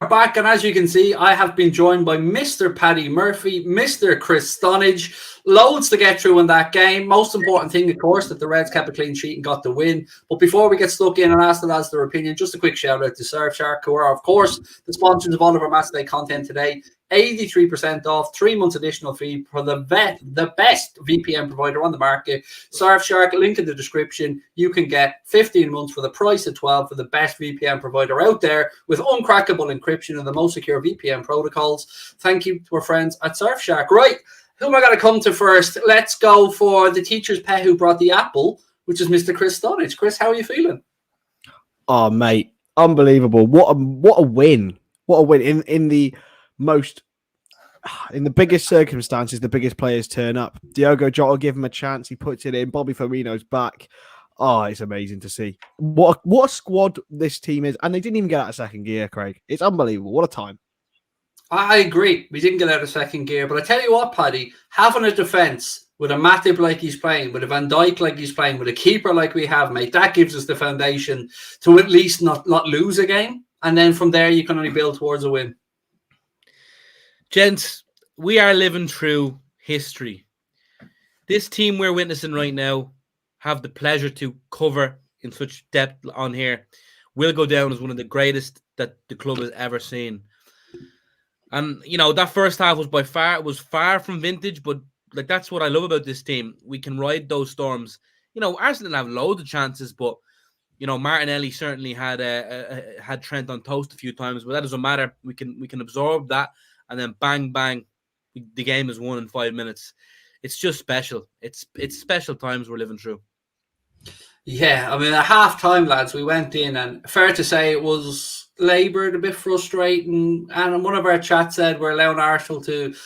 Back, and as you can see, I have been joined by Mr. Paddy Murphy, Mr. Chris Stonadge. Loads to get through in that game. Most important thing, of course, that the Reds kept a clean sheet and got the win. But before we get stuck in and ask the lads their opinion, just a quick shout out to Surfshark, who are, of course, the sponsors of all of our Matchday content today. 83% off, 3 months additional fee for the best VPN provider on the market. Surfshark, link in the description. You can get 15 months for the price of 12 for the best VPN provider out there with uncrackable encryption and the most secure VPN protocols. Thank you to our friends at Surfshark. Right, who am I going to come to first? Let's go for the teacher's pet who brought the apple, which is Mr. Chris Stonadge. Chris, how are you feeling? Oh, mate, unbelievable. What a win. What a win in the biggest circumstances. The biggest players turn up. Diogo Jota give him a chance. He puts it in. Bobby Firmino's back. Oh, it's amazing to see. What a squad this team is. And they didn't even get out of second gear, Craig. It's unbelievable. What a time. I agree. We didn't get out of second gear. But I tell you what, Paddy, having a defence with a Matip like he's playing, with a Van Dijk like he's playing, with a keeper like we have, mate, that gives us the foundation to at least not lose a game. And then from there, you can only build towards a win. Gents, we are living through history. This team we're witnessing right now have the pleasure to cover in such depth on here will go down as one of the greatest that the club has ever seen. And, you know, that first half was far from vintage, but like that's what I love about this team. We can ride those storms. You know, Arsenal have loads of chances, but, you know, Martinelli certainly had Trent on toast a few times, but that doesn't matter. We can absorb that. And then bang, bang, the game is won in 5 minutes. It's just special. It's special times we're living through. Yeah, I mean, at half-time, lads, we went in, and fair to say it was laboured, a bit frustrating. And one of our chats said we're allowing Arsenal the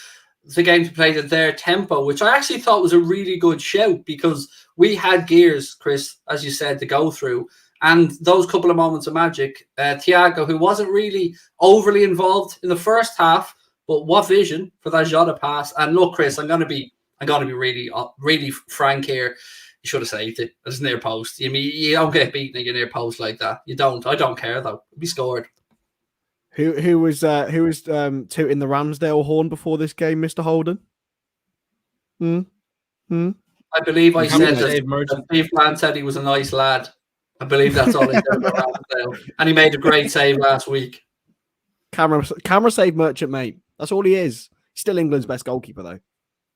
game to play at their tempo, which I actually thought was a really good shout because we had gears, Chris, as you said, to go through. And those couple of moments of magic, Thiago, who wasn't really overly involved in the first half, but what vision for that Jota pass. And look, Chris, I'm gonna be really frank here. You should have saved it. It's near post. You mean you don't get beaten at your near post like that. You don't. I don't care though. Be scored. Who was tooting the Ramsdale horn before this game, Mr. Houlden? I believe I said that Steve Bland said he was a nice lad. I believe that's all he said about Ramsdale. And he made a great save last week. Camera save merchant, mate. That's all he is. He's still England's best goalkeeper, though.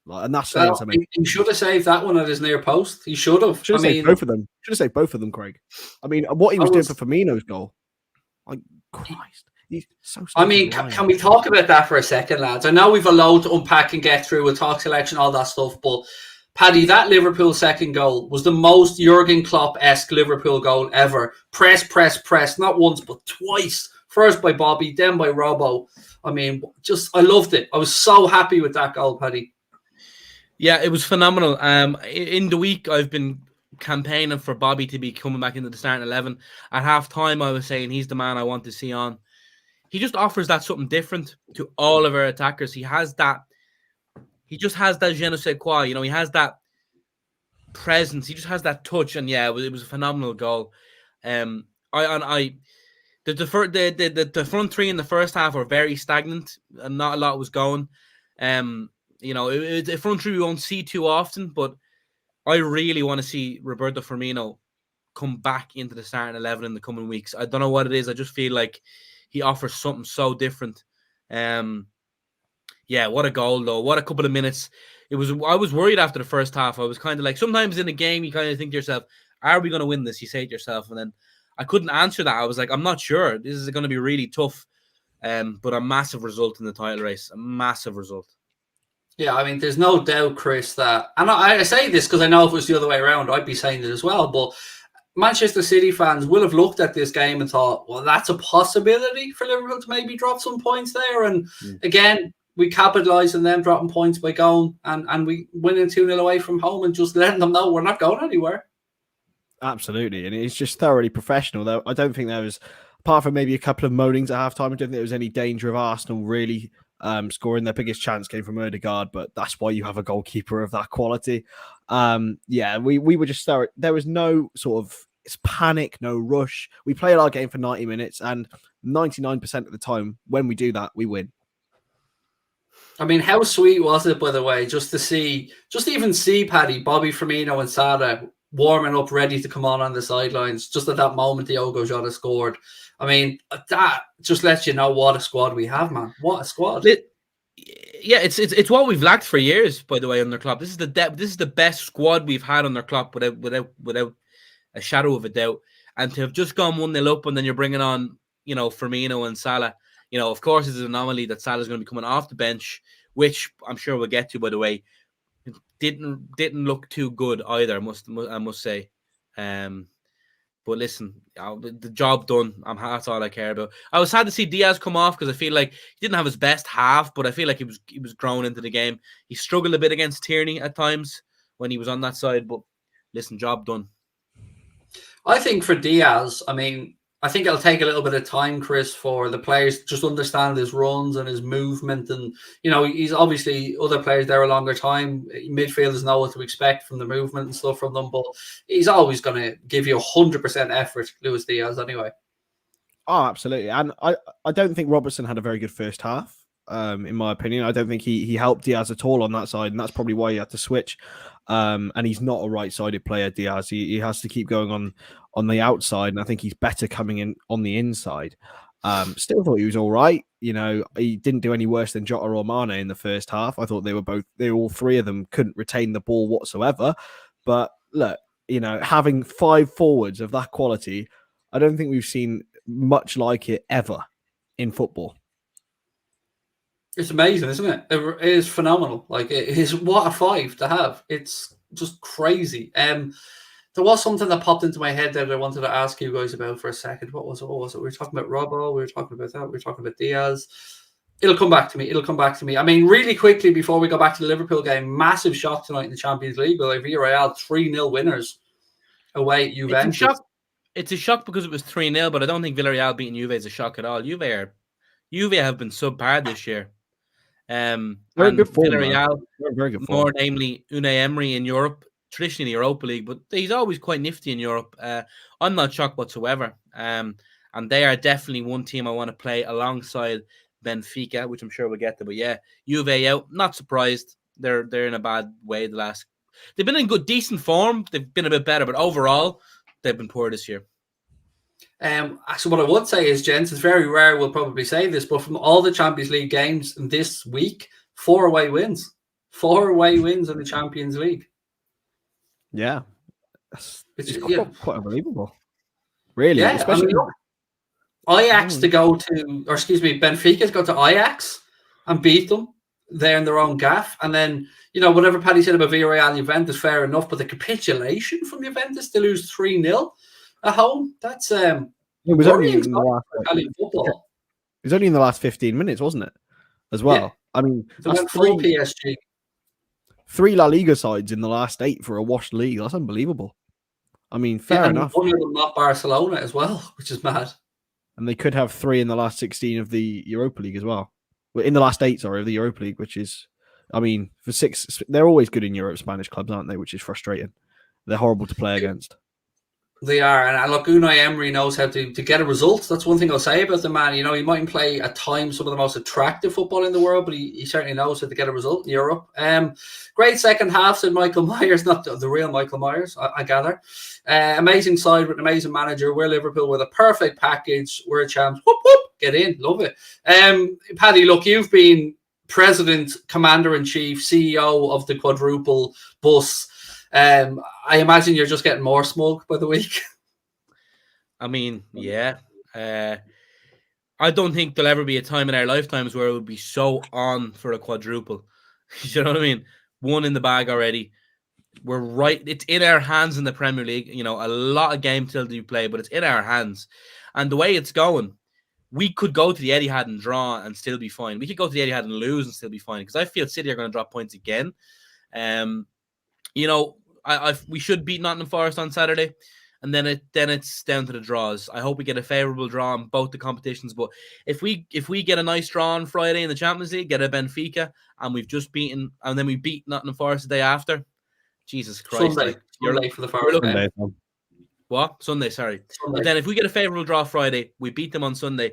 And that's saying something. He should have saved that one at his near post. He should have. Saved both of them. Should have saved both of them, Craig. I mean, what he was doing for Firmino's goal. Like, Christ. He's so I mean, can we talk about that for a second, lads? I know we've a load to unpack and get through with talk selection, all that stuff, but Paddy, that Liverpool second goal was the most Jurgen Klopp-esque Liverpool goal ever. Press, not once, but twice. First by Bobby, then by Robbo. I mean, I loved it. I was so happy with that goal, Paddy. Yeah, it was phenomenal. In the week, I've been campaigning for Bobby to be coming back into the starting 11. At half-time, I was saying he's the man I want to see on. He just offers that something different to all of our attackers. He just has that je ne sais quoi. You know, he has that presence. He just has that touch. And yeah, it was a phenomenal goal. The front three in the first half were very stagnant and not a lot was going. You know, it's a front three we won't see too often, but I really want to see Roberto Firmino come back into the starting 11 in the coming weeks. I don't know what it is. I just feel like he offers something so different. Yeah, what a goal, though. What a couple of minutes. I was worried after the first half. I was kind of like, sometimes in a game, you kind of think to yourself, are we going to win this? You say to yourself, and then I couldn't answer that. I was like, I'm not sure. This is going to be really tough. But a massive result in the title race. A massive result. Yeah, I mean, there's no doubt, Chris, that... And I say this because I know if it was the other way around, I'd be saying it as well, but Manchester City fans will have looked at this game and thought, well, that's a possibility for Liverpool to maybe drop some points there. And again, we capitalised on them dropping points by going and we winning 2-0 away from home and just letting them know we're not going anywhere. Absolutely. And it's just thoroughly professional, though. I don't think there was, apart from maybe a couple of moanings at halftime, I don't think there was any danger of Arsenal really scoring. Their biggest chance came from Odegaard, but that's why you have a goalkeeper of that quality. Yeah, we were just there was no sort of It's panic, no rush. We play our game for 90 minutes, and 99% of the time, when we do that, we win. I mean, how sweet was it, by the way, just even see Paddy, Bobby Firmino, and Salah warming up, ready to come on the sidelines. Just at that moment, Diogo Jota scored. I mean, that just lets you know what a squad we have, man. What a squad! Yeah, it's what we've lacked for years, by the way, on their club. This is the depth. This is the best squad we've had on their club, without a shadow of a doubt. And to have just gone 1-0 up, and then you're bringing on, Firmino and Salah. Of course, it's an anomaly that Salah's going to be coming off the bench, which I'm sure we'll get to. By the way, it didn't look too good either. I must say. But listen, the job done. That's all I care about. I was sad to see Diaz come off because I feel like he didn't have his best half, but I feel like he was growing into the game. He struggled a bit against Tierney at times when he was on that side, but listen, job done. I think for Diaz, I think it'll take a little bit of time, Chris, for the players to just understand his runs and his movement. And, he's obviously other players there a longer time. Midfielders know what to expect from the movement and stuff from them. But he's always going to give you 100% effort, Luis Diaz, anyway. Oh, absolutely. And I don't think Robertson had a very good first half, in my opinion. I don't think he helped Diaz at all on that side. And that's probably why he had to switch. And he's not a right-sided player, Diaz. He has to keep going on the outside, and I think he's better coming in on the inside. Still thought he was all right. He didn't do any worse than Jota or Mane in the first half. I thought all three of them couldn't retain the ball whatsoever. But look, having 5 forwards of that quality, I don't think we've seen much like it ever in football. It's amazing, isn't it? It is phenomenal. Like, it is, what a 5 to have. It's just crazy. There was something that popped into my head that I wanted to ask you guys about for a second. What was it? We were talking about Robbo. We were talking about that. We were talking about Diaz. It'll come back to me. I mean, really quickly before we go back to the Liverpool game, massive shock tonight in the Champions League. Like, Villarreal 3-0 winners away at Juventus. It's a shock because it was 3-0, but I don't think Villarreal beating Juve is a shock at all. Juve have been subpar this year. Very good form, Villarreal, very good form. more namely Unai Emery in Europe, traditionally Europa League, but he's always quite nifty in Europe. I'm not shocked whatsoever. And they are definitely one team I want to play alongside Benfica, which I'm sure we'll get to. But yeah, Juve out, not surprised. They're in a bad way they've been in decent form. They've been a bit better, but overall, they've been poor this year. So what I would say is, gents, it's very rare we'll probably say this, but from all the Champions League games this week, 4 away wins. 4 away wins in the Champions League. Yeah. It's quite unbelievable. Really? Yeah, especially Ajax Benfica to go to Ajax and beat them there in their own gaff. And then, whatever Paddy said about Villarreal and Juventus, fair enough, but the capitulation from Juventus to lose 3-0 at home, that's it was only in the last Italian football. It was only in the last 15 minutes, wasn't it? As well. Yeah. I mean, that's full PSG. 3 La Liga sides in the last 8 for a washed league. That's unbelievable. I mean, fair enough. One of them not Barcelona as well, which is mad. And they could have 3 in the last 16 of the Europa League as well. In the last 8, of the Europa League, which is, for 6, they're always good in Europe, Spanish clubs, aren't they? Which is frustrating. They're horrible to play against. They are, and look, Unai Emery knows how to get a result. That's one thing I'll say about the man. He mightn't play at times some of the most attractive football in the world, but he certainly knows how to get a result in Europe. Great second half, said Michael Myers, not the real Michael Myers, I gather. Amazing side with an amazing manager. We're Liverpool with a perfect package. We're a champs. Whoop, whoop, get in, love it. Paddy, look, you've been president, commander-in-chief, CEO of the quadruple bus. I imagine you're just getting more smug by the week. Yeah. I don't think there'll ever be a time in our lifetimes where it would be so on for a quadruple. You know what I mean? 1 in the bag already. We're right. It's in our hands in the Premier League. A lot of games till you play, but it's in our hands. And the way it's going, we could go to the Etihad and draw and still be fine. We could go to the Etihad and lose and still be fine, because I feel City are going to drop points again. We should beat Nottingham Forest on Saturday, and then it's down to the draws. I hope we get a favourable draw in both the competitions. But if we get a nice draw on Friday in the Champions League, get a Benfica, and then we beat Nottingham Forest the day after, Jesus Christ! Sunday, you're late for the Forest game. What? Sunday, sorry. Sunday. But then if we get a favourable draw Friday, we beat them on Sunday.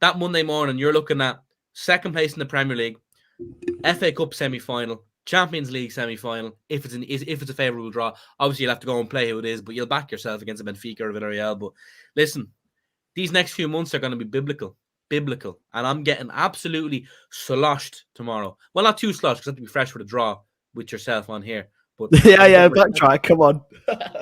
That Monday morning, you're looking at second place in the Premier League, FA Cup semi-final, Champions League semi-final. If it's a favourable draw, obviously you'll have to go and play who it is, but you'll back yourself against a Benfica or Villarreal. But listen, these next few months are going to be biblical, and I'm getting absolutely sloshed tomorrow. Well, not too sloshed because I have to be fresh for the draw with yourself on here. But yeah, backtrack. Come on.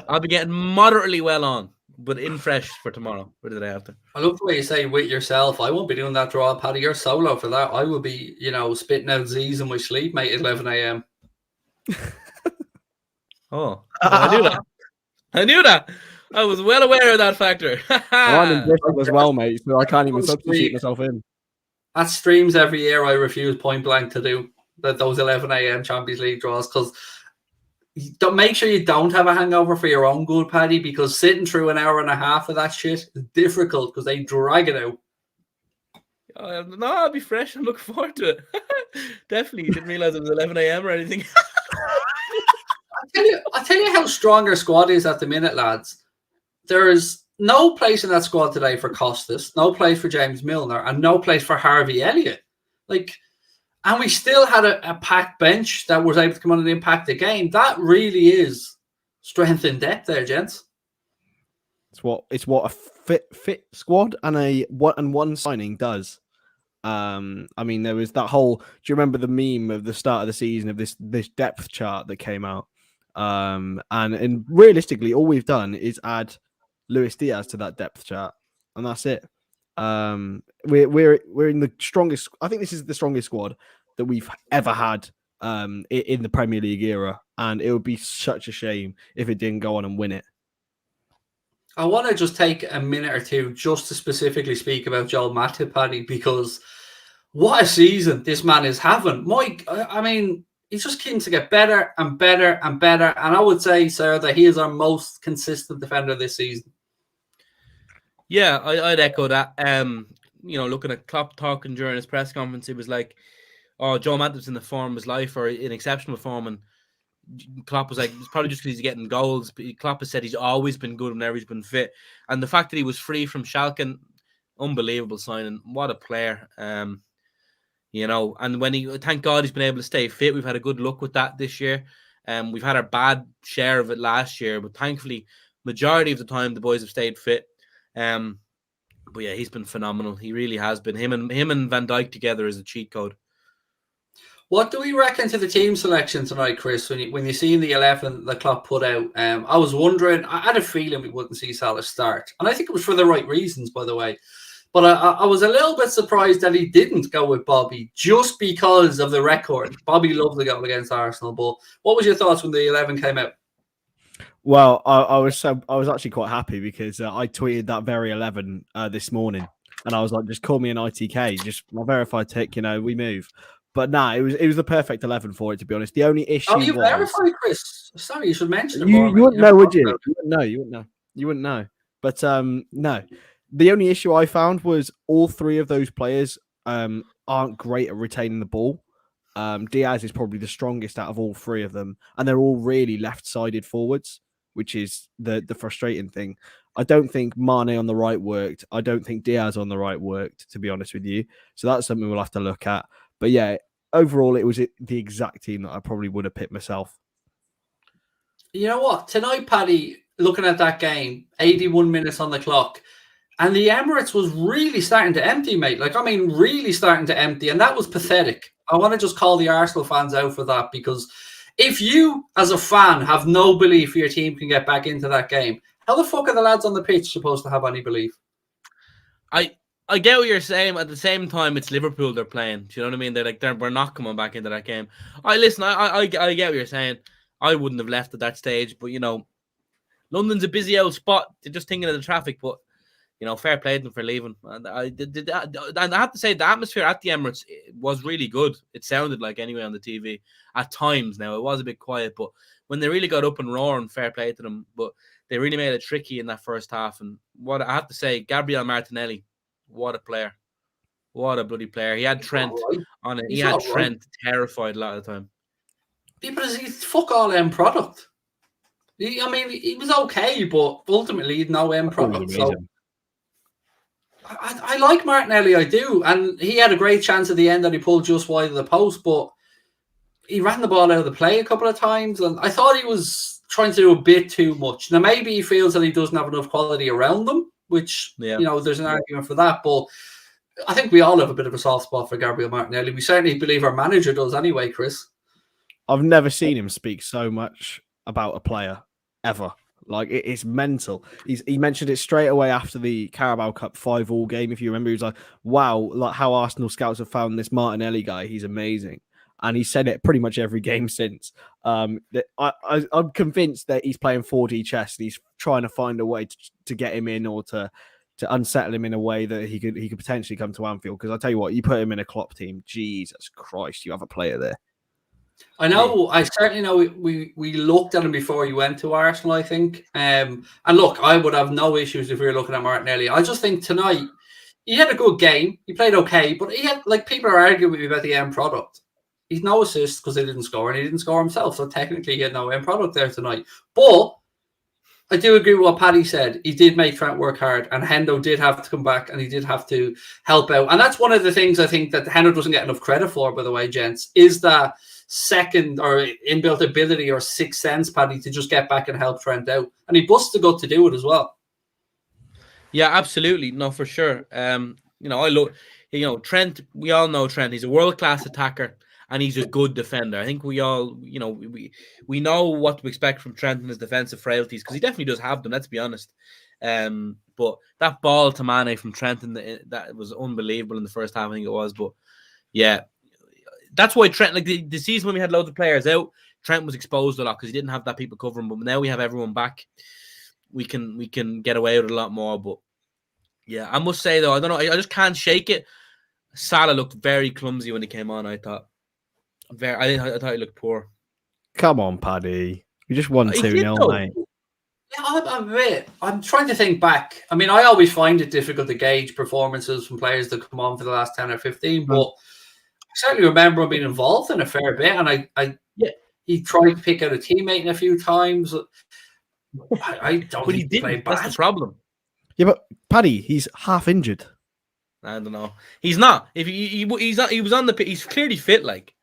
I'll be getting moderately well on, but in fresh for tomorrow or the day after. I love the way you say with yourself. I won't be doing that draw, Paddy. You're solo for that. I will be, spitting out Z's in my sleep, mate, at 11 a.m. Oh, I knew that. I knew that. I was well aware of that factor. I'm in Bristol as well, mate, so I can't even substitute myself in. At streams every year, I refuse point blank to do those 11 a.m. Champions League draws because don't make sure you don't have a hangover for your own good, Paddy, because sitting through an hour and a half of that shit is difficult because they drag it out. No, I'll be fresh. I'm looking forward to it. Definitely didn't realize it was 11 a.m. or anything. I'll tell you how strong our squad is at the minute, lads. There's no place in that squad today for Costas, no place for James Milner, and no place for Harvey Elliott. And we still had a packed bench that was able to come on and impact the game. That really is strength in depth there, gents. It's what a fit squad and one signing does. I mean, there was that whole. Do you remember the meme of the start of the season of this depth chart that came out? And realistically, all we've done is add Luis Diaz to that depth chart, and that's it. We're in the strongest. I think this is the strongest squad that we've ever had in the Premier League era, and it would be such a shame if it didn't go on and win it. I want to just take a minute or two just to specifically speak about Joel Matip, Paddy, because what a season this man is having. Mike, I mean, he just keeps to get better and better and better, and I would say, sir, that he is our most consistent defender this season. Yeah, I'd echo that. Looking at Klopp talking during his press conference, it was like, "Oh, Joe Matip's in the form of his life or in exceptional form." And Klopp was like, "It's probably just because he's getting goals." But Klopp has said he's always been good whenever he's been fit, and the fact that he was free from Schalke, unbelievable signing. What a player! And when thank God he's been able to stay fit. We've had a good luck with that this year. We've had our bad share of it last year, but thankfully, majority of the time the boys have stayed fit. But yeah, he's been phenomenal. He really has been. Him and Van Dijk together is a cheat code. What do we reckon to the team selection tonight, Chris? When you see the 11 the Klopp put out, I was wondering. I had a feeling we wouldn't see Salah start, and I think it was for the right reasons, by the way. But I was a little bit surprised that he didn't go with Bobby just because of the record. Bobby loved the goal against Arsenal. But what was your thoughts when the 11 came out? Well, I was actually quite happy because I tweeted that very 11 this morning, and I was like, just call me an ITK, just my verified tick, we move. But it was the perfect 11 for it, to be honest. The only issue was... verified, Chris? Sorry, you should mention it you more. You wouldn't know, would you? You wouldn't know. But no. The only issue I found was all three of those players aren't great at retaining the ball. Diaz is probably the strongest out of all three of them, and they're all really left-sided forwards, which is the frustrating thing. I don't think Mane on the right worked. I don't think Diaz on the right worked, to be honest with you. So that's something we'll have to look at. But yeah, overall, it was the exact team that I probably would have picked myself. You know what? Tonight, Paddy, looking at that game, 81 minutes on the clock, and the Emirates was really starting to empty, mate. Really starting to empty, and that was pathetic. I want to just call the Arsenal fans out for that, because if you, as a fan, have no belief your team can get back into that game, how the fuck are the lads on the pitch supposed to have any belief? I get what you're saying. At the same time, it's Liverpool they're playing. Do you know what I mean? They're like, we're not coming back into that game. I get what you're saying. I wouldn't have left at that stage, but London's a busy old spot. They're just thinking of the traffic, but fair play to them for leaving. And I have to say, the atmosphere at the Emirates was really good. It sounded like anyway on the TV at times. Now it was a bit quiet, but when they really got up and roaring, fair play to them. But they really made it tricky in that first half. And what I have to say, Gabriel Martinelli, what a player! What a bloody player! He had Trent on it. He had Trent terrified a lot of the time. But he's fuck all end product. He was okay, but ultimately he'd no end product. So I like Martinelli, I do, and he had a great chance at the end that he pulled just wide of the post, but he ran the ball out of the play a couple of times, and I thought he was trying to do a bit too much. Now maybe he feels that he doesn't have enough quality around them, which there's an argument for that, but I think we all have a bit of a soft spot for Gabriel Martinelli. We certainly believe our manager does anyway, Chris. I've never seen him speak so much about a player ever. Like, it's mental. He mentioned it straight away after the Carabao Cup 5-5 game. If you remember, he was like, wow, like how Arsenal scouts have found this Martinelli guy. He's amazing. And he said it pretty much every game since. I'm convinced that he's playing 4D chess and he's trying to find a way to get him in or to unsettle him in a way that he could potentially come to Anfield. Because I'll tell you what, you put him in a Klopp team, Jesus Christ, you have a player there. I know. I certainly know. We looked at him before he went to Arsenal, I think. And look, I would have no issues if we were looking at Martinelli. I just think tonight he had a good game. He played okay, but he had, like, people are arguing with me about the end product. He's no assists because they didn't score, and he didn't score himself. So technically, he had no end product there tonight. But I do agree with what Paddy said. He did make Trent work hard, and Hendo did have to come back, and he did have to help out. And that's one of the things I think that Hendo doesn't get enough credit for, by the way, gents, is that second or inbuilt ability or sixth sense, Paddy, to just get back and help Trent out. And he busts the gut to do it as well. Yeah, absolutely. No, for sure. I look, Trent, we all know Trent. He's a world-class attacker and he's a good defender. I think we all, we know what to expect from Trent and his defensive frailties, because he definitely does have them, let's be honest. But that ball to Mane from Trent, that was unbelievable in the first half, I think it was. But yeah, that's why Trent, like the season when we had loads of players out, Trent was exposed a lot because he didn't have that people covering. But now we have everyone back, we can get away with it a lot more. But yeah, I must say though, I don't know, I just can't shake it. Salah looked very clumsy when he came on. I thought he looked poor. Come on, Paddy. We just won 2-0, mate. Yeah, I'm trying to think back. I mean, I always find it difficult to gauge performances from players that come on for the last 10 or 15, but I certainly remember him being involved in a fair bit, and he tried to pick out a teammate a few times. I don't but he didn't. That's the problem. Yeah, but Paddy, he's half injured. I don't know. He's not. If he was on the pitch, he's clearly fit. Like,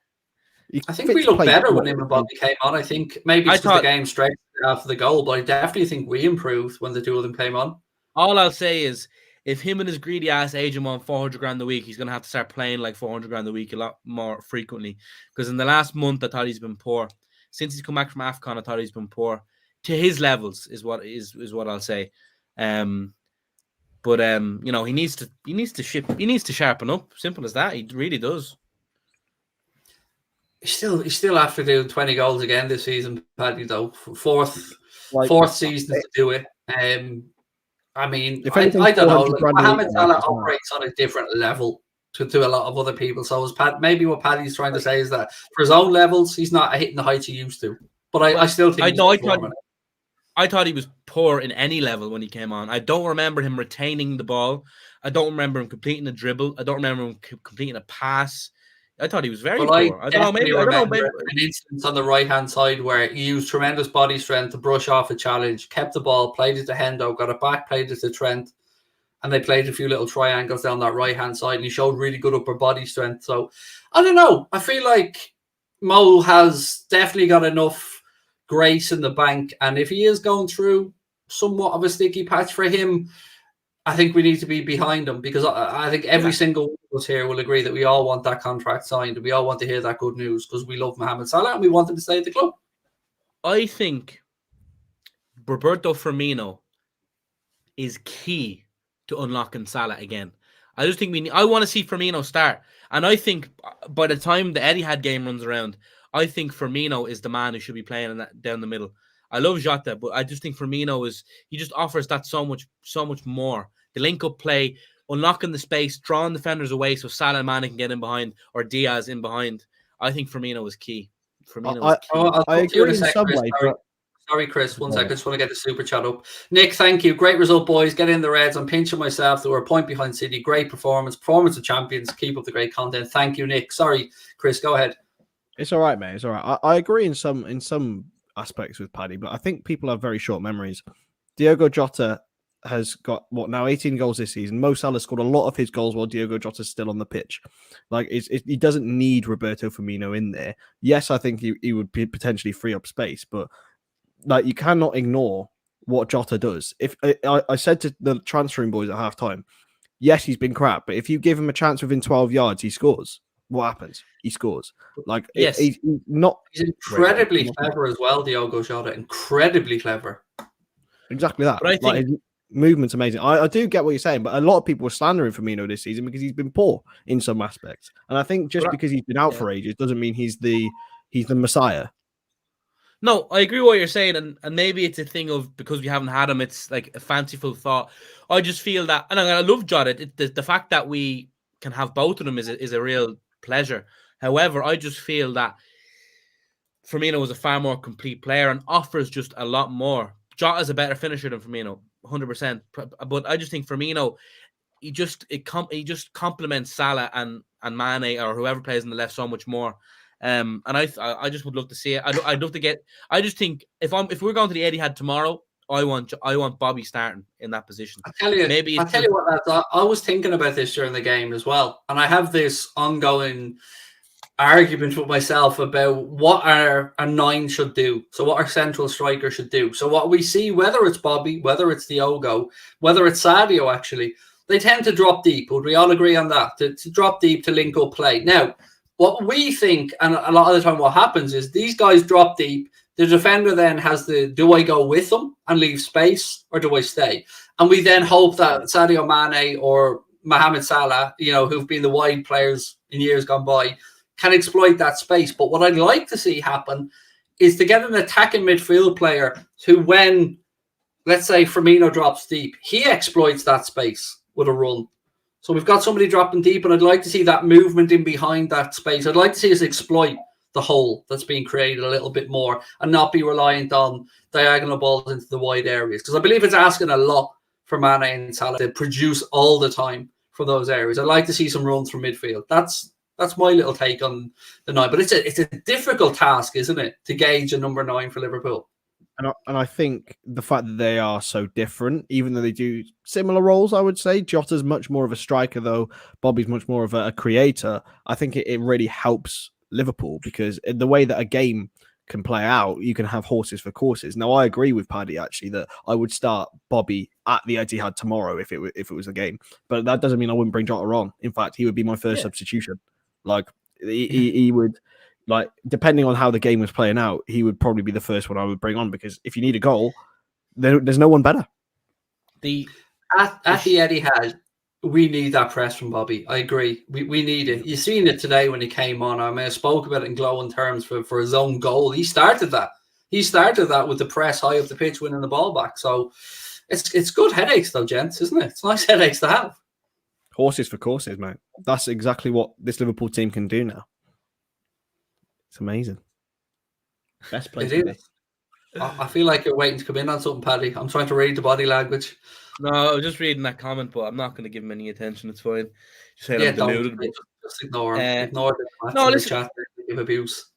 I think we looked better when him and Bobby came on. I think maybe it's the game straight after the goal, but I definitely think we improved when the two of them came on. All I'll say is, if him and his greedy ass agent want 400 grand a week, he's going to have to start playing like 400 grand a week a lot more frequently. Because in the last month, I thought he's been poor. Since he's come back from AFCON, I thought he's been poor to his levels. Is what I'll say. But he needs to sharpen up. Simple as that. He really does. He's still after doing 20 goals again this season, Paddy, though. Fourth season to do it. I mean, I don't know. Like, Mohamed Salah operates on a different level to a lot of other people. So maybe what Paddy's trying to say is that for his own levels, he's not hitting the heights he used to. But I still think I thought he was poor in any level when he came on. I don't remember him retaining the ball. I don't remember him completing a dribble. I don't remember him completing a pass. I thought he was very poor. I don't know. Maybe an instance on the right-hand side where he used tremendous body strength to brush off a challenge, kept the ball, played it to Hendo, got it back, played it to Trent, and they played a few little triangles down that right-hand side, and he showed really good upper body strength. So, I don't know. I feel like Mo has definitely got enough grace in the bank, and if he is going through somewhat of a sticky patch for him, I think we need to be behind him, because I think every single one of us here will agree that we all want that contract signed, and we all want to hear that good news because we love Mohamed Salah and we want him to stay at the club. I think Roberto Firmino is key to unlocking Salah again. I just think I want to see Firmino start, and I think by the time the Etihad game runs around, I think Firmino is the man who should be playing down the middle. I love Jota, but I just think Firmino he just offers that so much more. The link-up play, unlocking the space, drawing defenders away so Salah and Mane can get in behind, or Diaz in behind. I think Firmino is key. I agree in some way. Sorry, Chris. 1 second. I just want to get the super chat up. Nick, thank you. Great result, boys. Get in the Reds. I'm pinching myself. They were a point behind City. Great performance. Performance of champions. Keep up the great content. Thank you, Nick. Sorry, Chris. Go ahead. It's all right, mate. It's all right. I agree in some aspects with Paddy, but I think people have very short memories. Diogo Jota has got now 18 goals this season. Mo Salah scored a lot of his goals while Diogo Jota's still on the pitch. Like he doesn't need Roberto Firmino in there. Yes, I think he would potentially free up space, but like you cannot ignore what Jota does. If I said to the transferring boys at halftime, yes, he's been crap, but if you give him a chance within 12 yards, he scores. What happens? He scores. Like yes, he's not. He's incredibly clever as well, Diogo Jota. Incredibly clever. Exactly that. But I think his movement's amazing. I do get what you're saying, but a lot of people were slandering Firmino this season because he's been poor in some aspects. And I think just because he's been out for ages doesn't mean he's the Messiah. No, I agree with what you're saying, and maybe it's a thing of because we haven't had him, it's like a fanciful thought. I just feel that, and I love Jota. The fact that we can have both of them is a real pleasure. However, I just feel that Firmino was a far more complete player and offers just a lot more. Jota's a better finisher than Firmino, 100%. But I just think Firmino, he just complements Salah and Mane or whoever plays on the left so much more. And I just would love to see it. I'd love to get. I just think if we're going to the Etihad tomorrow, I want Bobby starting in that position. I'll tell you what, lads, I was thinking about this during the game as well, and I have this ongoing argument with myself about what our 9 should do. So what our central striker should do. So what we see, whether it's Bobby, whether it's Diogo, whether it's Sadio, actually, they tend to drop deep. Would we all agree on that? To drop deep to link up play. Now, what we think, and a lot of the time what happens is these guys drop deep. The defender then has do I go with them and leave space or do I stay? And we then hope that Sadio Mane or Mohamed Salah, who've been the wide players in years gone by, can exploit that space. But what I'd like to see happen is to get an attacking midfield player who, when, let's say, Firmino drops deep, he exploits that space with a run. So we've got somebody dropping deep, and I'd like to see that movement in behind that space. I'd like to see us exploit the hole that's being created a little bit more and not be reliant on diagonal balls into the wide areas. Because I believe it's asking a lot for Mane and Salah to produce all the time from those areas. I'd like to see some runs from midfield. That's my little take on the 9. But it's a difficult task, isn't it, to gauge a number 9 for Liverpool? And I think the fact that they are so different, even though they do similar roles, I would say Jota's much more of a striker, though Bobby's much more of a creator. I think it really helps Liverpool because in the way that a game can play out, you can have horses for courses. Now, I agree with Paddy actually that I would start Bobby at the Etihad tomorrow if it was a game, but that doesn't mean I wouldn't bring Jota on. In fact, he would be my first substitution. Like he would. Like, depending on how the game was playing out, he would probably be the first one I would bring on because if you need a goal, there's no one better. At the Etihad, we need that press from Bobby. I agree. We need it. You've seen it today when he came on. I mean, I spoke about it in glowing terms for his own goal. He started that. With the press high up the pitch, winning the ball back. So it's good headaches, though, gents, isn't it? It's nice headaches to have. Horses for courses, mate. That's exactly what this Liverpool team can do now. It's amazing. Best place to be. I feel like you're waiting to come in on something, Paddy. I'm trying to read the body language. No, I was just reading that comment, but I'm not going to give him any attention. It's fine. Just saying I'm deluded. Just ignore him. Ignore the chat. Give abuse.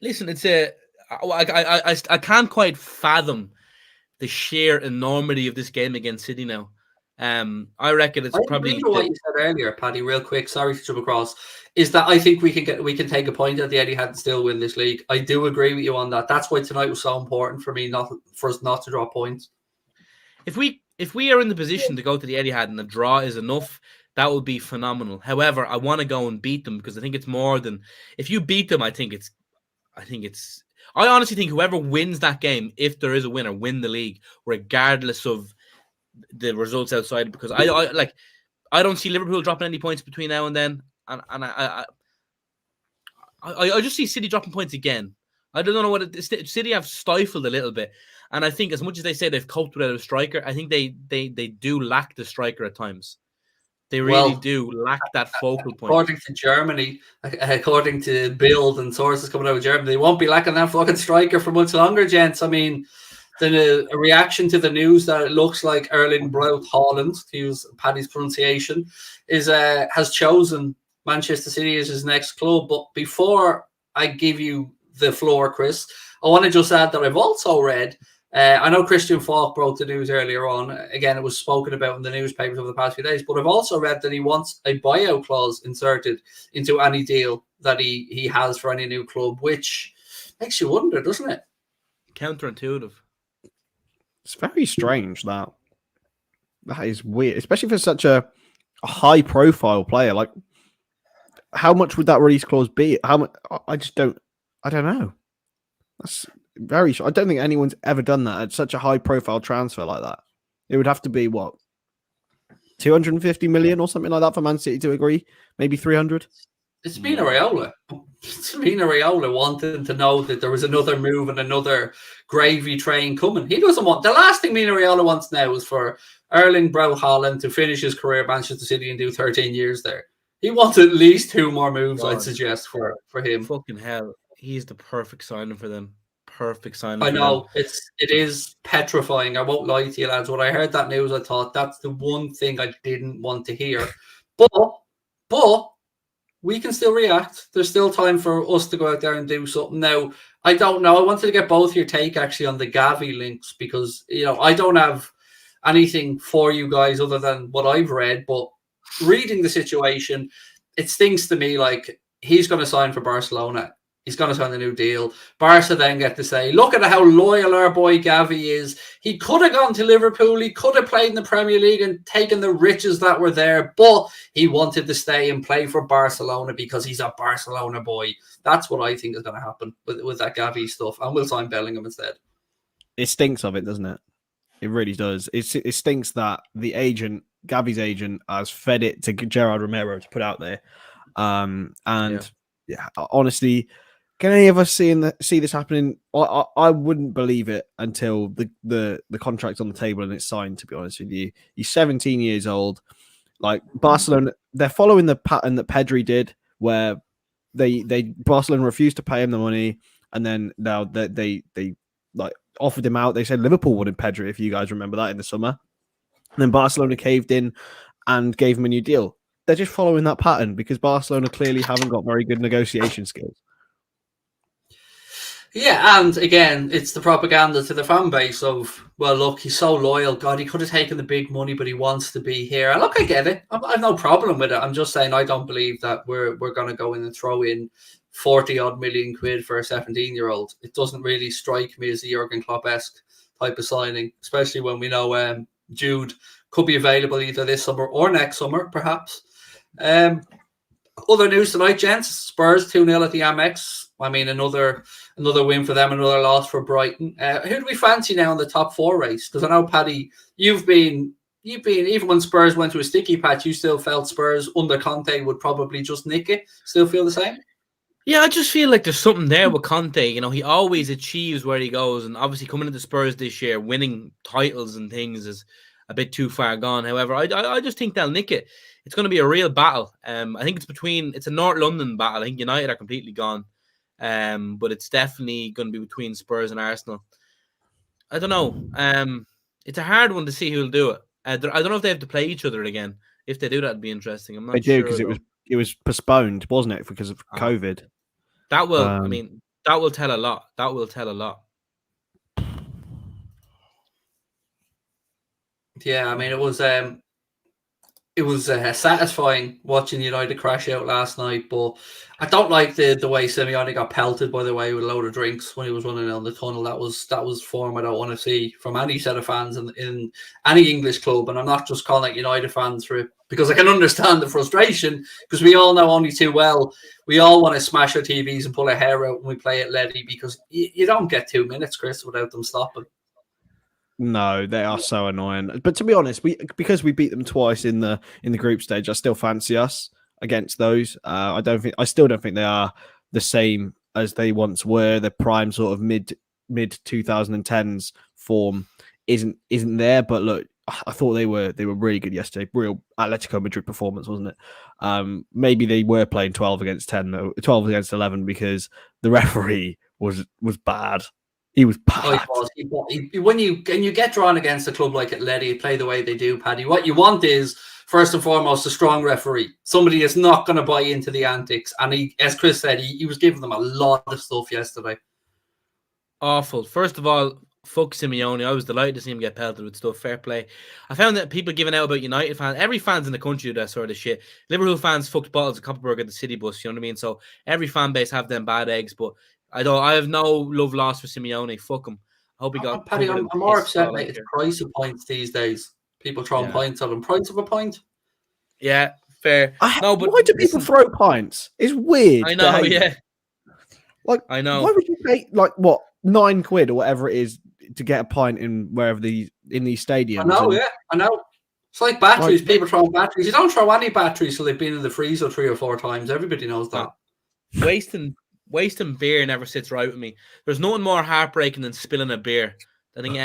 Listen, I can't quite fathom the sheer enormity of this game against City now. I reckon it's probably what you said earlier, Paddy. Real quick, sorry to jump across. Is that I think we can take a point at the Etihad and still win this league. I do agree with you on that. That's why tonight was so important for me, for us not to draw points. If we are in the position to go to the Etihad and the draw is enough, that would be phenomenal. However, I want to go and beat them because I think it's more than if you beat them. I honestly think whoever wins that game, if there is a winner, win the league, regardless of the results outside. Because I don't see Liverpool dropping any points between now and then, and I just see City dropping points again. I don't know what City have stifled a little bit, and I think as much as they say they've coped without a striker, I think they do lack the striker at times. They really do lack that focal point. According to Germany, according to Bild and sources coming out of Germany, they won't be lacking that fucking striker for much longer, gents. I mean, then a reaction to the news that it looks like Erling Braut Haaland, to use Paddy's pronunciation, has chosen Manchester City as his next club. But before I give you the floor, Chris. I want to just add that I've also read, I know Christian Falk broke the news earlier on. Again, it was spoken about in the newspapers over the past few days, but I've also read that he wants a buyout clause inserted into any deal that he has for any new club, which makes you wonder, doesn't it? Counterintuitive. It's very strange that is weird, especially for such a high-profile player. Like, how much would that release clause be? How much? I don't know. That's very. I don't think anyone's ever done that at such a high-profile transfer like that. It would have to be what, 250 million or something like that for Man City to agree. Maybe 300. It's Mina Raiola. It's Mina Raiola wanting to know that there was another move and another gravy train coming. He doesn't want... The last thing Mina Raiola wants now is for Erling Braut Haaland to finish his career at Manchester City and do 13 years there. He wants at least 2 more moves, I'd suggest, for him. Fucking hell. He's the perfect signing for them. Perfect signing. I know. It is petrifying. I won't lie to you, lads. When I heard that news, I thought that's the one thing I didn't want to hear. But we can still react. There's still time for us to go out there and do something. Now, I don't know. I wanted to get both your take actually on the Gavi links because, I don't have anything for you guys other than what I've read. But reading the situation, it stinks to me like he's going to sign for Barcelona. He's going to sign a new deal. Barca then get to say, look at how loyal our boy Gavi is. He could have gone to Liverpool. He could have played in the Premier League and taken the riches that were there, but he wanted to stay and play for Barcelona because he's a Barcelona boy. That's what I think is going to happen with that Gavi stuff. And we'll sign Bellingham instead. It stinks of it, doesn't it? It really does. It stinks that the agent, Gavi's agent, has fed it to Gerard Romero to put out there. Honestly... Can any of us see this happening? I wouldn't believe it until the contract's on the table and it's signed, to be honest with you. He's 17 years old. Like Barcelona, they're following the pattern that Pedri did, where Barcelona refused to pay him the money, and then now they like offered him out. They said Liverpool wanted Pedri, if you guys remember that, in the summer. And then Barcelona caved in and gave him a new deal. They're just following that pattern because Barcelona clearly haven't got very good negotiation skills. Yeah, and again, it's the propaganda to the fan base of, well, look, he's so loyal. God, he could have taken the big money, but he wants to be here. And look, I get it. I've no problem with it. I'm just saying I don't believe that we're going to go in and throw in 40-odd million quid for a 17-year-old. It doesn't really strike me as a Jurgen Klopp-esque type of signing, especially when we know Jude could be available either this summer or next summer, perhaps. Other news tonight, gents. Spurs 2-0 at the Amex. I mean, another win for them, another loss for Brighton. Who do we fancy now in the top 4 race? Because I know, Paddy, you've been even when Spurs went to a sticky patch, you still felt Spurs under Conte would probably just nick it. Still feel the same? Yeah, I just feel like there's something there with Conte. He always achieves where he goes, and obviously coming into Spurs this year, winning titles and things is a bit too far gone. However, I just think they'll nick it. It's going to be a real battle. I think it's a North London battle. I think United are completely gone. But it's definitely going to be between Spurs and Arsenal. I don't know. It's a hard one to see who'll do it. I don't know if they have to play each other again. If they do, that'd be interesting. I'm not sure. They do because it was postponed, wasn't it, because of COVID? That will. That will tell a lot. That will tell a lot. Yeah, I mean, it was satisfying watching United crash out last night, but I don't like the way Simeone got pelted, by the way, with a load of drinks when he was running down the tunnel. That was form I don't want to see from any set of fans in any English club, and I'm not just calling out United fans for it because I can understand the frustration because we all know only too well we all want to smash our TVs and pull our hair out when we play at Letty because you don't get 2 minutes, Chris, without them stopping. No, they are so annoying. But to be honest, because we beat them twice in the group stage, I still fancy us against those. I still don't think they are the same as they once were. The prime sort of mid 2010s form isn't there. But look, I thought they were really good yesterday. Real Atletico Madrid performance, wasn't it? Maybe they were playing 12 against 10, 12 against 11 because the referee was bad. He was bad. Oh, he was. When you get drawn against a club like Atleti, play the way they do, Paddy, what you want is first and foremost, a strong referee. Somebody is not going to buy into the antics. And he, as Chris said, he was giving them a lot of stuff yesterday. Awful. First of all, fuck Simeone. I was delighted to see him get pelted with stuff. Fair play. I found that people giving out about United fans, every fans in the country do that sort of shit. Liverpool fans fucked bottles of Copperberg at the city bus, you know what I mean? So every fan base have them bad eggs, but I have no love lost for Simeone. Fuck him. I hope he got Paddy, covered I'm in more piss. upset, All I mate. It's care. price of points these days. People throwing Yeah. points at them. Price of a point? Yeah, fair. No, but why do people throw pints? It's weird. I know, behavior. yeah. Like, I know. Why would you pay like what £9 or whatever it is to get a pint in wherever in these stadiums? I know, yeah, I know. It's like batteries. People throwing batteries. You don't throw any batteries till they've been in the freezer 3 or 4 times. Everybody knows that. Wasting beer never sits right with me. There's nothing more heartbreaking than spilling a beer. I think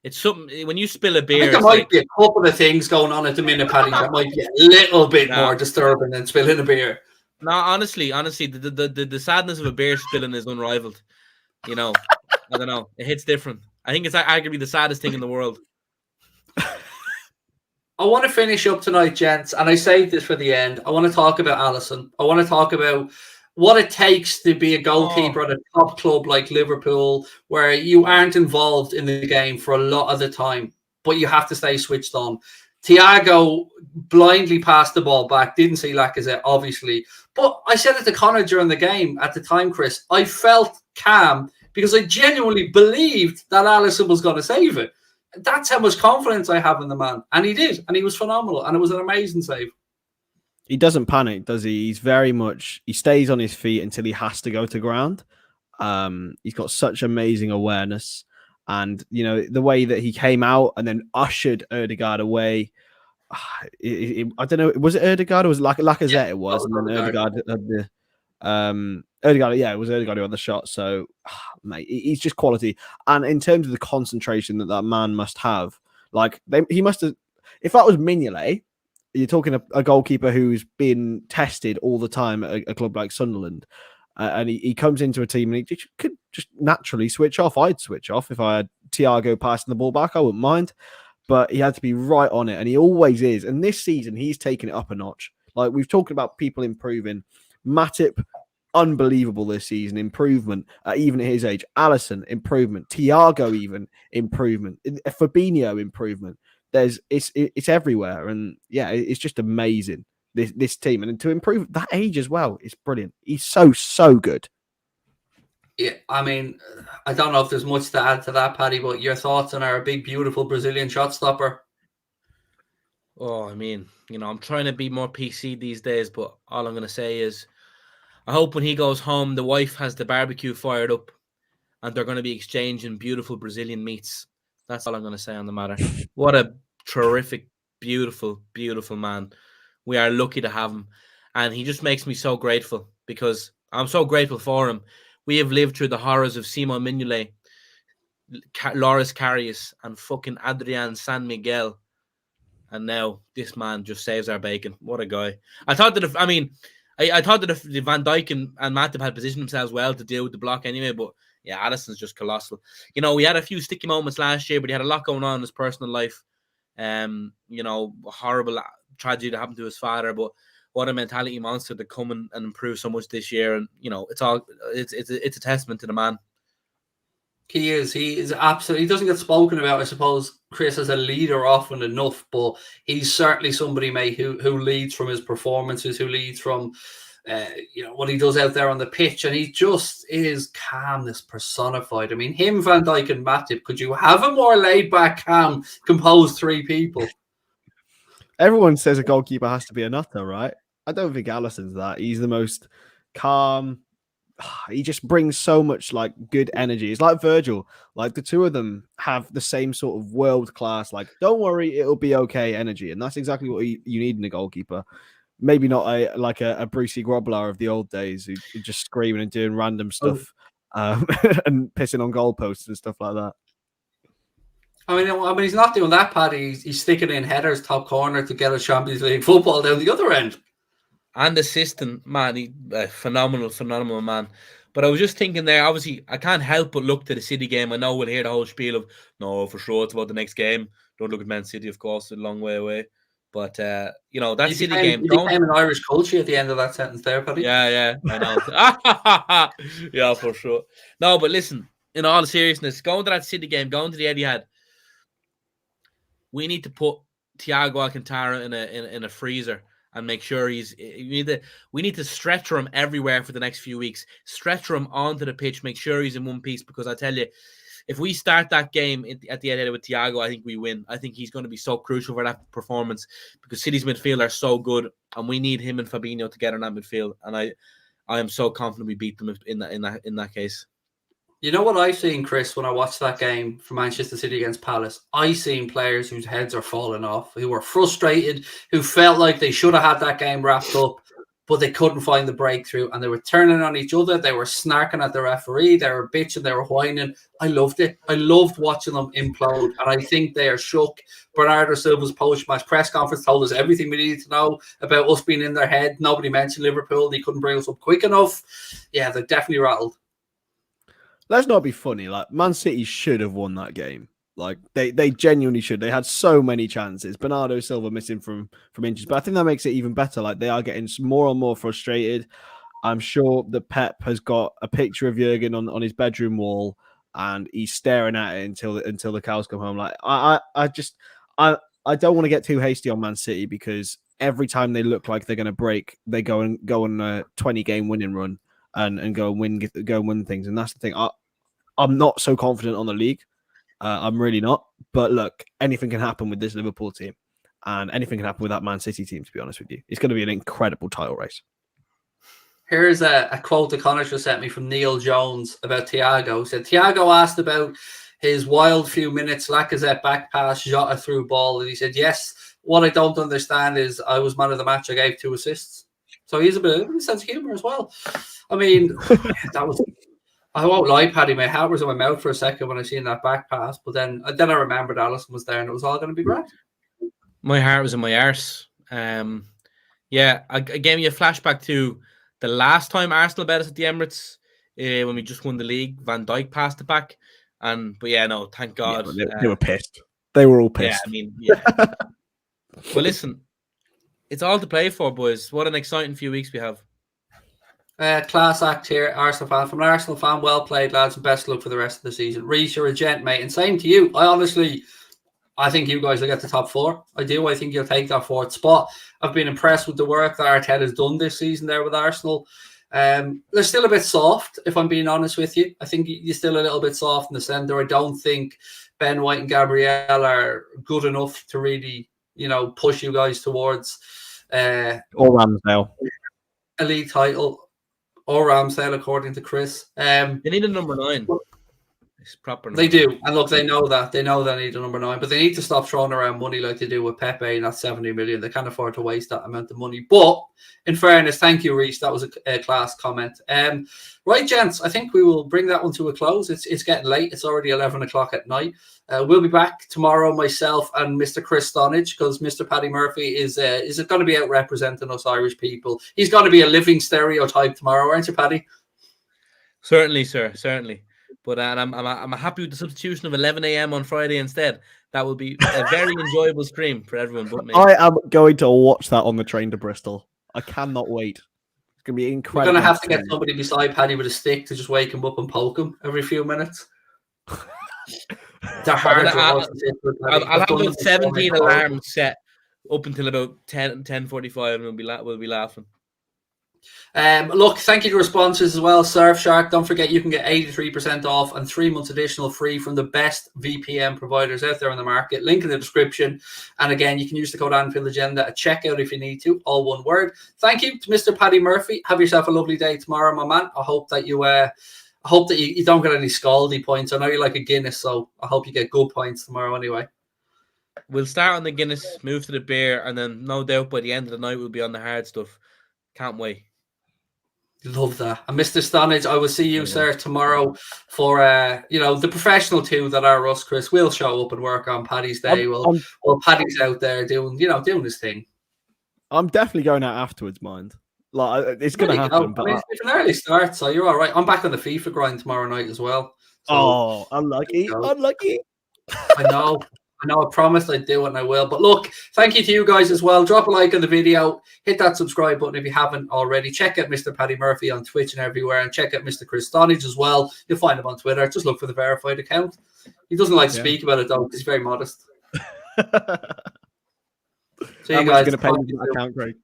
it's something when you spill a beer. I think there might be a couple of things going on at the minute, Paddy, that might be a little bit more disturbing than spilling a beer. No, honestly, the sadness of a beer spilling is unrivaled. You know, I don't know. It hits different. I think it's arguably the saddest thing in the world. I want to finish up tonight, gents, and I saved this for the end. I want to talk about Alisson. I want to talk about what it takes to be a goalkeeper at a top club like Liverpool, where you aren't involved in the game for a lot of the time, but you have to stay switched on. Thiago blindly passed the ball back, didn't see Lacazette, obviously. But I said it to Connor during the game at the time, Chris. I felt calm because I genuinely believed that Alisson was going to save it. That's how much confidence I have in the man. And he did. And he was phenomenal. And it was an amazing save. He doesn't panic, does he? He stays on his feet until he has to go to ground. He's got such amazing awareness. And, you know, the way that he came out and then ushered Ødegaard away. I don't know. Was it Ødegaard or was it Lacazette? Yeah, it was. And then Ødegaard had the... Ødegaard, yeah, it was Ødegaard who had the shot. So, mate, he's just quality. And in terms of the concentration that man must have, like he must have. If that was Mignolet, you're talking a goalkeeper who's been tested all the time at a club like Sunderland, and he comes into a team and he could just naturally switch off. I'd switch off if I had Thiago passing the ball back. I wouldn't mind, but he had to be right on it, and he always is. And this season, he's taken it up a notch. Like we've talked about people improving. Matip, unbelievable this season, improvement even at his age. Alisson, improvement. Thiago, even improvement. Fabinho, improvement. It's everywhere, and yeah, it's just amazing. This team, and to improve that age as well, it's brilliant. He's so good. Yeah, I mean, I don't know if there's much to add to that, Paddy, but your thoughts on our big, beautiful Brazilian shot stopper? Oh, I mean, you know, I'm trying to be more PC these days, but all I'm going to say is I hope when he goes home, the wife has the barbecue fired up and they're going to be exchanging beautiful Brazilian meats. That's all I'm going to say on the matter. What a terrific, beautiful, beautiful man. We are lucky to have him. And he just makes me so grateful because I'm so grateful for him. We have lived through the horrors of Simon Mignolet, Loris Karius, and fucking Adrian San Miguel. And now this man just saves our bacon. What a guy. I thought that if Van Dijk and Matip had positioned themselves well to deal with the block anyway, but yeah, Alisson's just colossal. You know, we had a few sticky moments last year, but he had a lot going on in his personal life. You know, horrible tragedy that happened to his father, but what a mentality monster to come and improve so much this year. And, you know, it's a testament to the man. He is absolutely, he doesn't get spoken about, I suppose, Chris, as a leader often enough, but he's certainly somebody, mate, who leads from his performances, who leads from, you know, what he does out there on the pitch. And he just is calmness personified. I mean, him, Van Dijk and Matip, could you have a more laid-back, calm, composed 3 people? Everyone says a goalkeeper has to be a nutter, right? I don't think Alisson's that. He's the most calm. He just brings so much like good energy. It's like Virgil. Like the two of them have the same sort of world class, like, don't worry, it'll be okay energy. And that's exactly what you need in a goalkeeper. Maybe not a Brucey Grobbelaar of the old days who just screaming and doing random stuff and pissing on goalposts and stuff like that. I mean, he's not doing that, Paddy. He's sticking in headers top corner to get a Champions League football down the other end. And assistant, man, he phenomenal man. But I was just thinking there, obviously, I can't help but look to the City game. I know we'll hear the whole spiel of, no, for sure, it's about the next game. Don't look at Man City, of course, it's a long way away. But that City You game. became an Irish culture at the end of that sentence there, Paddy. Yeah, I know. Yeah, for sure. No, but listen, in all seriousness, going to that City game, going to the Etihad, we need to put Thiago Alcantara in a freezer and make sure we need to stretcher him everywhere for the next few weeks. Stretcher him onto the pitch, make sure he's in one piece, because I tell you, if we start that game at the Etihad with Thiago, I think we win. I think he's going to be so crucial for that performance, because City's midfield are so good, and we need him and Fabinho together in that midfield. And I am so confident we beat them in that case. You know what I seen, Chris, when I watched that game for Manchester City against Palace? I seen players whose heads are falling off, who were frustrated, who felt like they should have had that game wrapped up, but they couldn't find the breakthrough, and they were turning on each other. They were snarking at the referee. They were bitching. They were whining. I loved it. I loved watching them implode, and I think they are shook. Bernardo Silva's post-match press conference told us everything we needed to know about us being in their head. Nobody mentioned Liverpool. They couldn't bring us up quick enough. Yeah, they're definitely rattled. Let's not be funny. Like, Man City should have won that game. Like, they genuinely should. They had so many chances. Bernardo Silva missing from inches, but I think that makes it even better. Like, they are getting more and more frustrated. I'm sure that Pep has got a picture of Jurgen on his bedroom wall, and he's staring at it until the cows come home. Like, I don't want to get too hasty on Man City, because every time they look like they're going to break, they go on a 20-game winning run and go and win things. And that's the thing. I'm not so confident on the league. I'm really not. But look, anything can happen with this Liverpool team, and anything can happen with that Man City team, to be honest with you. It's going to be an incredible title race. Here's a quote that Connor just sent me from Neil Jones about Thiago. He said, Thiago asked about his wild few minutes, Lacazette back pass, Jota through ball. And he said, yes, what I don't understand is I was man of the match. I gave 2 assists. So he's a bit of a sense of humour as well. I mean, that was... I won't lie, Paddy. My heart was in my mouth for a second when I seen that back pass, but then I remembered Alisson was there, and it was all going to be great. My heart was in my arse. Yeah, I gave me a flashback to the last time Arsenal bet us at the Emirates when we just won the league. Van Dijk passed it back, but yeah, no, thank God. Yeah, they were pissed. They were all pissed. Yeah, I mean, yeah. But listen, it's all to play for, boys. What an exciting few weeks we have. Class act here, Arsenal fan. From an Arsenal fan, well played, lads, and best luck for the rest of the season. Reece, you're a gent, mate, and same to you. I think you guys will get the top 4. I do. I think you'll take that 4th spot. I've been impressed with the work that Arteta has done this season there with Arsenal. They're still a bit soft, if I'm being honest with you. I think you're still a little bit soft in the centre. I don't think Ben White and Gabriel are good enough to really, push you guys towards or Ramsdale elite title. Or Ramsdale, according to Chris. They need a number 9. It's proper. They do. And look, they know that. They know they need a number 9. But they need to stop throwing around money like they do with Pepe and that 70 million. They can't afford to waste that amount of money. But in fairness, thank you, Reece. That was a class comment. Right, gents, I think we will bring that one to a close. It's getting late. It's already 11 o'clock at night. We'll be back tomorrow, myself and Mr. Chris Stonadge, because Mr. Paddy Murphy is going to be out representing us Irish people. He's going to be a living stereotype tomorrow, aren't you, Paddy? Certainly, sir. Certainly. But I'm happy with the substitution of 11 a.m. on Friday instead. That will be a very enjoyable stream for everyone but me. I am going to watch that on the train to Bristol. I cannot wait. It's going to be incredible. We're going to have to get somebody beside Paddy with a stick to just wake him up and poke him every few minutes. They're hard to watch. I'll have about 17 alarms set up until about 10:45, and we'll be laughing. Look, thank you to our sponsors as well. Surfshark, don't forget you can get 83% off and 3 months additional free from the best VPN providers out there in the market. Link in the description. And again, you can use the code Anfield Agenda at checkout if you need to, all one word. Thank you to Mr. Paddy Murphy. Have yourself a lovely day tomorrow, my man. I hope that you don't get any scaldy points. I know you like a Guinness, so I hope you get good points tomorrow anyway. We'll start on the Guinness, move to the beer, and then no doubt by the end of the night we'll be on the hard stuff. Can't wait. Love that. And Mr. Stonadge, I will see you, sir, tomorrow for the professional 2 that are us, Chris. We'll show up and work on Paddy's day. Well, Paddy's out there doing his thing. I'm definitely going out afterwards, mind. Like, it's going to happen. But it's an early start, so you're all right. I'm back on the FIFA grind tomorrow night as well. So, unlucky. Unlucky. I know. I know I promised I'd do it and I will. But look, thank you to you guys as well. Drop a like on the video. Hit that subscribe button if you haven't already. Check out Mr. Paddy Murphy on Twitch and everywhere. And check out Mr. Chris Stonadge as well. You'll find him on Twitter. Just look for the verified account. He doesn't like to speak about it though because he's very modest. See you guys. Going to pay me that account, Craig.